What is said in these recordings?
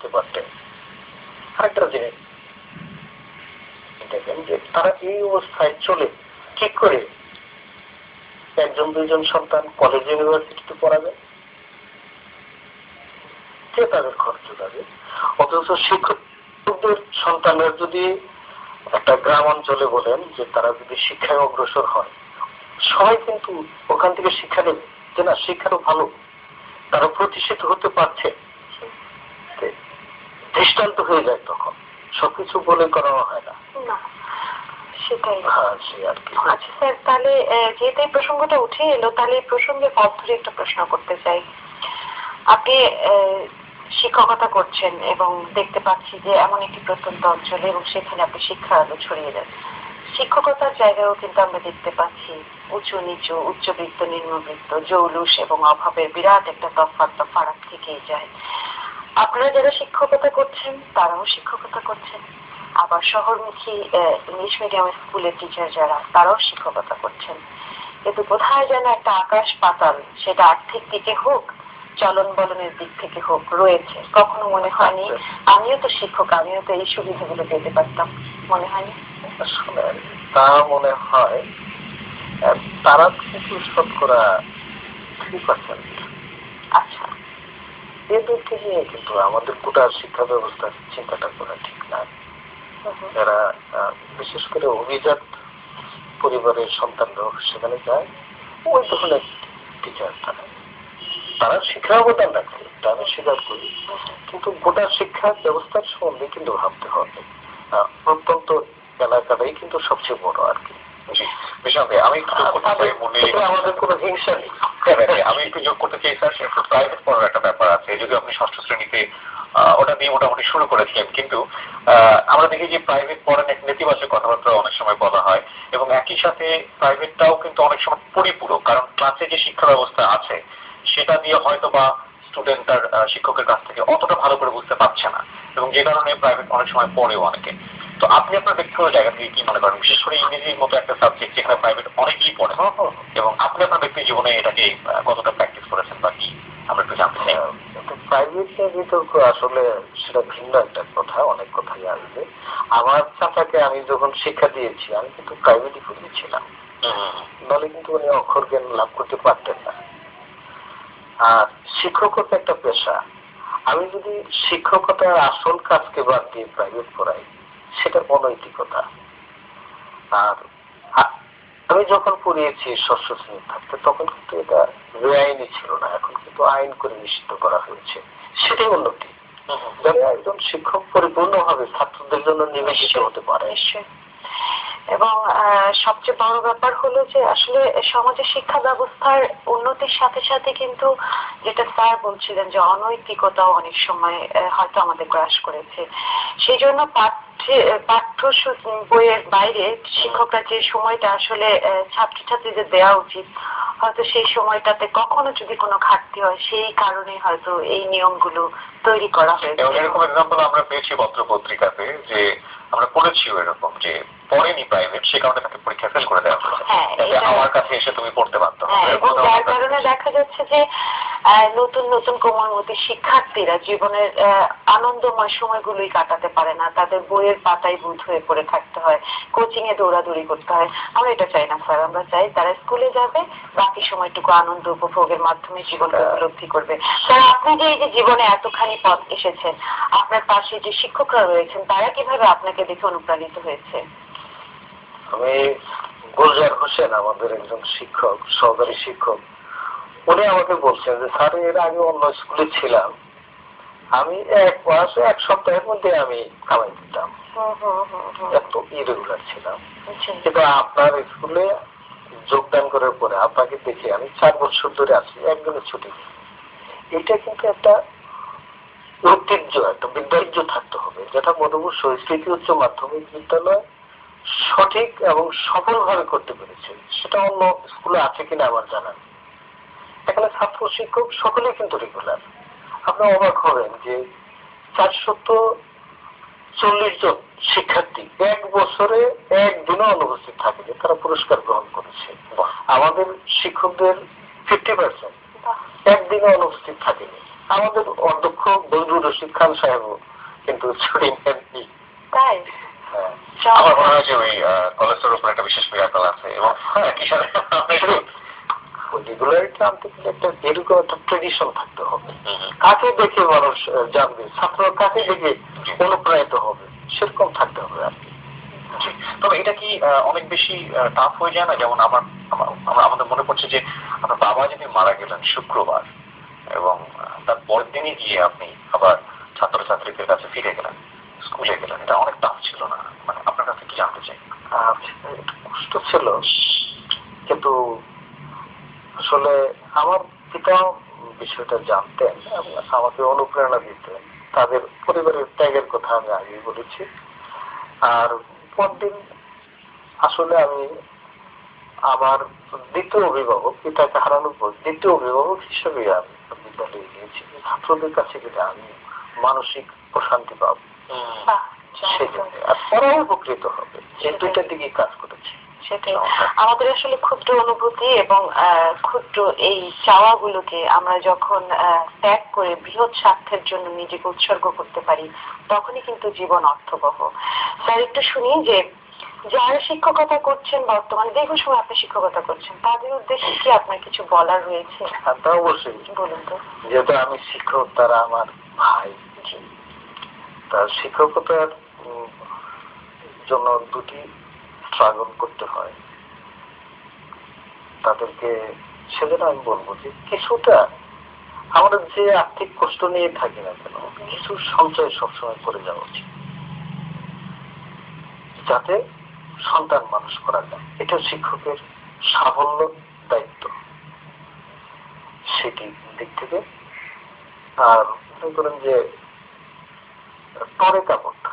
পারতেন। আরেকটা জিনিস দেখেন যে তারা এই অবস্থায় চলে ঠিক করে একজন দুইজন সন্তান কলেজ ইউনিভার্সিটিতে পড়াবে, কে তাদের খরচ যাবে? অথচ শিক্ষকদের সন্তানরা যদি একটা গ্রাম অঞ্চলে বলেন যে তারা যদি শিক্ষায় অগ্রসর হয়, সবাই কিন্তু ওখান থেকে শিক্ষা নেবে যে না শিক্ষারও ভালো, তারা প্রতিষ্ঠিত হতে পারছে, দৃষ্টান্ত হয়ে যায়। তখন সবকিছু বলে করানো হয় না। সেটাই। আচ্ছা স্যার, তাহলে যেহেতু এই প্রসঙ্গটা উঠে এলো, তাহলে এই প্রসঙ্গে পথ ধরে একটা প্রশ্ন করতে চাই। আপনি শিক্ষকতা করছেন এবং দেখতে পাচ্ছি যে এমন একটি প্রত্যন্ত অঞ্চলে এবং সেখানে আপনি শিক্ষার আলো ছড়িয়ে দেন। শিক্ষকতার জায়গায়ও কিন্তু আমরা দেখতে পাচ্ছি উঁচু নিচু, উচ্চবৃত্ত নিম্নবৃত্ত, জৌলুস এবং অভাবের বিরাট একটা তফাৎ বা ফারাক থেকেই যায়। আপনারা যারা শিক্ষকতা করছেন তারাও শিক্ষকতা করছেন, আবার শহরমুখী ইংলিশ মিডিয়াম স্কুলের টিচার যারা তারাও শিক্ষকতা করছেন। কিন্তু কোথায় যেন একটা আকাশ পাতাল, সেটা আর্থিক দিকে হোক চলন বলনের দিক থেকে হোক রয়েছে। কখনো মনে হয়নি আমিও তো শিক্ষক, আমিও তো এই সুবিধাগুলো পেতে পারতাম? মনে হয়নি? তা মনে হয় তারা কিন্তু শতকরা 3%। আচ্ছা, এদেরকে নিয়ে কিন্তু আমাদের গোটা শিক্ষা ব্যবস্থার চিন্তাটা করা ঠিক না। যারা বিশেষ করে অভিজাত পরিবারের সন্তানরা সেখানে যায়, ওই ধরনের টিচার তারা শিক্ষা অবদান রাখে, তা আমি স্বীকার করি। কিন্তু গোটা শিক্ষা ব্যবস্থার সম্বন্ধে কিন্তু ভাবতে হবে। প্রত্যন্ত এলাকাটাই কিন্তু সবচেয়ে বড় আর কি। আমি আমাদের কোনো হিংসা নেই। আমি একটু যোগ করতে চাই স্যার, একটু প্রাইভেট পড়ার একটা ব্যাপার আছে। যদিও আপনি ষষ্ঠ শ্রেণীতে ওটা দিয়ে মোটামুটি শুরু করেছিলেন, কিন্তু আমরা দেখি যে প্রাইভেট পড়ার এক নেতিবাচক কথাবার্তা অনেক সময় বলা হয়, এবং একই সাথে প্রাইভেটটাও কিন্তু অনেক সময় পরিপূরক, কারণ ক্লাসে যে শিক্ষা ব্যবস্থা আছে সেটা দিয়ে হয়তো বা স্টুডেন্ট তার শিক্ষকের কাছ থেকে অতটা ভালো করে বুঝতে পারছে না, এবং যে কারণে প্রাইভেট অনেক সময় পড়েও অনেকে। তো আপনি আপনার ব্যক্তিগত জায়গা থেকে কি মনে করেন, বিশেষ করে ইংরেজির মতো একটা সাবজেক্ট যেখানে প্রাইভেট অনেকেই পড়ে, এবং আপনি আপনার ব্যক্তি জীবনে এটাকে কতটা প্র্যাকটিস করেছেন বা কি, আমরা একটু জানতে চাই। প্রাইভেট নিয়ে বিতর্ক আসলে সেটা ভিন্ন একটা কথা, অনেক কথাই আসবে। আমার চাচাকে আমি যখন শিক্ষা দিয়েছি আমি কিন্তু প্রাইভেটই পড়িয়েছিলাম, নাহলে কিন্তু উনি অক্ষর জ্ঞান লাভ করতে পারতেন না। আর শিক্ষকতা একটা পেশা, আমি যদি শিক্ষকতার আসল কাজকে বাদ দিয়ে প্রাইভেট পড়াই সেটা অনৈতিকতা। আর আমি যখন পড়িয়েছি ষষ্ঠ শ্রেণী থাকতে তখন কিন্তু এটা বেআইনি ছিল না, এখন কিন্তু আইন করে নিষিদ্ধ করা হয়েছে, সেটাই উন্নতি। যারা একজন শিক্ষক পরিপূর্ণভাবে ছাত্রদের জন্য নিবেদিত হতে পারে। এবং সবচেয়ে বড় ব্যাপার হলো যে আসলে সমাজের শিক্ষা ব্যবস্থার উন্নতির সাথে সাথে কিন্তু যেটা স্যার বলছিলেন যে অনৈতিকতাও অনেক সময় হয়তো আমাদের গ্রাস করেছে। সেই জন্য পাঠ্য বইয়ের বাইরে শিক্ষকরা যে সময়টা আসলে ছাত্রছাত্রীদের দেওয়া উচিত, হয়তো সেই সময়টাতে কখনো যদি কোনো ঘাটতি হয় সেই কারণে হয়তো এই নিয়মগুলো তৈরি করা হয়েছে। এরকম এক্সাম্পল আমরা পেয়েছি পত্র পত্রিকাতে, যে আমরা পড়েছিও এরকম যে পড়েনি প্রাইভেট, সে কারণে তাকে পরীক্ষা ফেল করে দেওয়া হয়েছে, আমার কাছে এসে তুমি পড়তে পারতো। এবং যার কারণে দেখা যাচ্ছে যে নতুন নতুন কোমলমতি শিক্ষার্থীরা জীবনের আনন্দময় সময়গুলোই কাটাতে পারে না, তাদের বইয়ের পাতায় বুঁদ হয়ে পড়ে থাকতে হয়, কোচিং এ দৌড়াদৌড়ি করতে হয়। আমরা এটা চাই না স্যার, আমরা চাই তারা স্কুলে যাবে, বাকি সময়টুকু আনন্দ উপভোগের মাধ্যমে জীবনকে উপলব্ধি করবে। স্যার, আপনি যে এই যে জীবনে এতখানি পথ এসেছেন, আপনার পাশে যে শিক্ষকরা রয়েছেন তারা কিভাবে আপনাকে দেখে অনুপ্রাণিত হয়েছে? আমি গুলজার হোসেন আমাদের একজন শিক্ষক, সহকারী শিক্ষক, উনি আমাকে বলছেন যে স্যার এর আগে অন্য স্কুলে ছিলাম, আমি এক সপ্তাহের মধ্যে আমি কামাই দিতাম, এত ইরেগুলার ছিলাম, কিন্তু আপনার স্কুলে যোগদান করার পরে আপনাকে দেখে আমি 4 বছর ধরে আছি, একদিনের ছুটি। এটা কিন্তু একটা ঐতিহ্য, একটা বিদ্যার্য থাকতে হবে, যেটা মধুপুর সংস্কৃতি উচ্চ মাধ্যমিক বিদ্যালয় সঠিক এবং সফলভাবে করতে পেরেছে। সেটা অন্য স্কুলে আছে কিনা আমার জানা নেই। এখানে ছাত্র শিক্ষক সকলেই কিন্তু রেগুলার। আপনার অবাক হবেন যে 440 জন শিক্ষার্থী এক বছরে একদিনও অনুপস্থিত থাকে যে তারা পুরস্কার গ্রহণ করেছে। আমাদের শিক্ষকদের 50% একদিনও অনুপস্থিত থাকেনি। আমাদের অধ্যক্ষ বজলুর রশিদ খান সাহেবও কিন্তু ছুটি নেননি। তাই হ্যাঁ, আমার মনে হয় যে ওই কলেজের উপর একটা বিশেষ মিরাকল আছে এবং একই সাথে রেগুলারিটি আনতে গেলে একটা এরকম একটা ট্রেডিশন থাকতে হবে। কাকে দেখে মানুষ জানবে, ছাত্র কাকে দেখে অনুপ্রাণিত হবে, সেরকম থাকতে হবে আর কি। তবে এটা কি অনেক বেশি টাফ হয়ে যায় না? যেমন আমাদের মনে পড়ছে যে আপনার বাবা যদি মারা গেলেন শুক্রবার এবং তার পরের দিনই গিয়ে আপনি আবার ছাত্রছাত্রীদের কাছে ফিরে গেলেন, স্কুলে গেলেন, এটা অনেক টাফ ছিল না? মানে আপনার কাছে কি জানতে চাই। কষ্ট ছিল, কিন্তু আসলে আমার পিতা বিষয়টা জানতেন এবং আমাকে অনুপ্রেরণা দিতেন। তাদের পরিবারের ত্যাগের কথা আমি আগেই বলেছি। আর পরদিন আসলে আমি আমার দ্বিতীয় অভিভাবক, পিতাকে হারানোর পর দ্বিতীয় অভিভাবক হিসেবে আমি বিদ্যালয়ে গিয়েছি। ছাত্রদের কাছে গেলে আমি মানসিক প্রশান্তি পাবো, সেজন্য আর পড়াও উপকৃত হবে, এই দুইটার দিকে কাজ করেছি। সেটাই আমাদের আসলে ক্ষুদ্র অনুভূতি এবং ক্ষুদ্র এই চাওয়াগুলোকে আমরা যখন ত্যাগ করে বৃহৎ স্বার্থের জন্য নিজেকে উৎসর্গ করতে পারি, তখনই কিন্তু জীবন অর্থবহ। স্যার একটু শুনি যে যারা শিক্ষকতা করছেন, বর্তমানে দীর্ঘ সময় আপনি শিক্ষকতা করছেন, তাদের উদ্দেশ্যে কি আপনার কিছু বলার রয়েছে? তা অবশ্যই বলুন তো। যেহেতু আমি শিক্ষক, তারা আমার ভাই। তার শিক্ষকতার জন্য দুটি স্ট্রাগল করতে হয় তাদেরকে। সেজন্য আমি বলবো যে কিছুটা আমরা যে আর্থিক কষ্ট নিয়ে থাকি না কেন, কিছু সঞ্চয় সবসময় করে যাওয়া উচিত, যাতে সন্তান মানুষ করা যায়। এটা শিক্ষকের সাফল্য, দায়িত্ব সেটি দিক থেকে। আর মনে করেন যে টরে কাপড়টা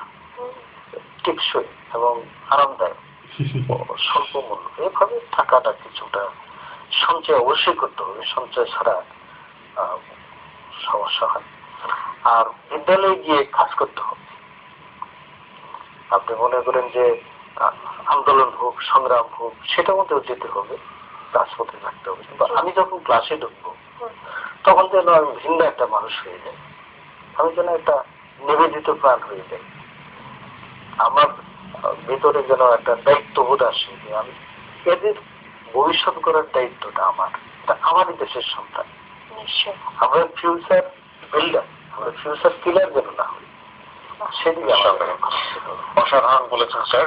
টেকসই এবং আরামদায়ক, স্বল্প মূল্য, এভাবে টাকাটা কিছুটা সঞ্চয় অবশ্যই করতে হবে। সঞ্চয় ছাড়া সমস্যা হয়। আর বিদ্যালয়ে গিয়ে কাজ করতে হবে। আপনি মনে করেন যে আন্দোলন হোক, সংগ্রাম হোক, সেটার মধ্যেও যেতে হবে, রাজপথে থাকতে হবে। কিন্তু আমি যখন ক্লাসে ঢুকবো তখন যেন আমি ভিন্ন একটা মানুষ হয়ে যাই, আমি যেন একটা নিবেদিত প্রাণ হয়ে যাই। আমার ভিতরে যেন একটা দায়িত্ববোধ আসে যে আমি এদের ভবিষ্যৎ করার দায়িত্বটা আমার, এটা আমারই দেশের সন্তান। আমরা ফিউচার বিল্ডার, আমরা ফিউচার কিলার যেন না হই, সেদিকে অসাধারণ বলেছেন স্যার।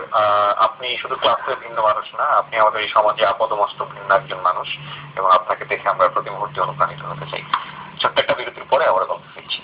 আপনি শুধু ক্লাসের ভিন্ন মানুষ না, আপনি আমাদের এই সমাজে আপদমস্তক ভিন্ন একজন মানুষ এবং আপনাকে দেখে আমরা প্রতি মুহূর্তে অনুপ্রাণিত হতে চাই। ছোট্ট একটা বিরতির পরে আবার গল্প ফিরছি।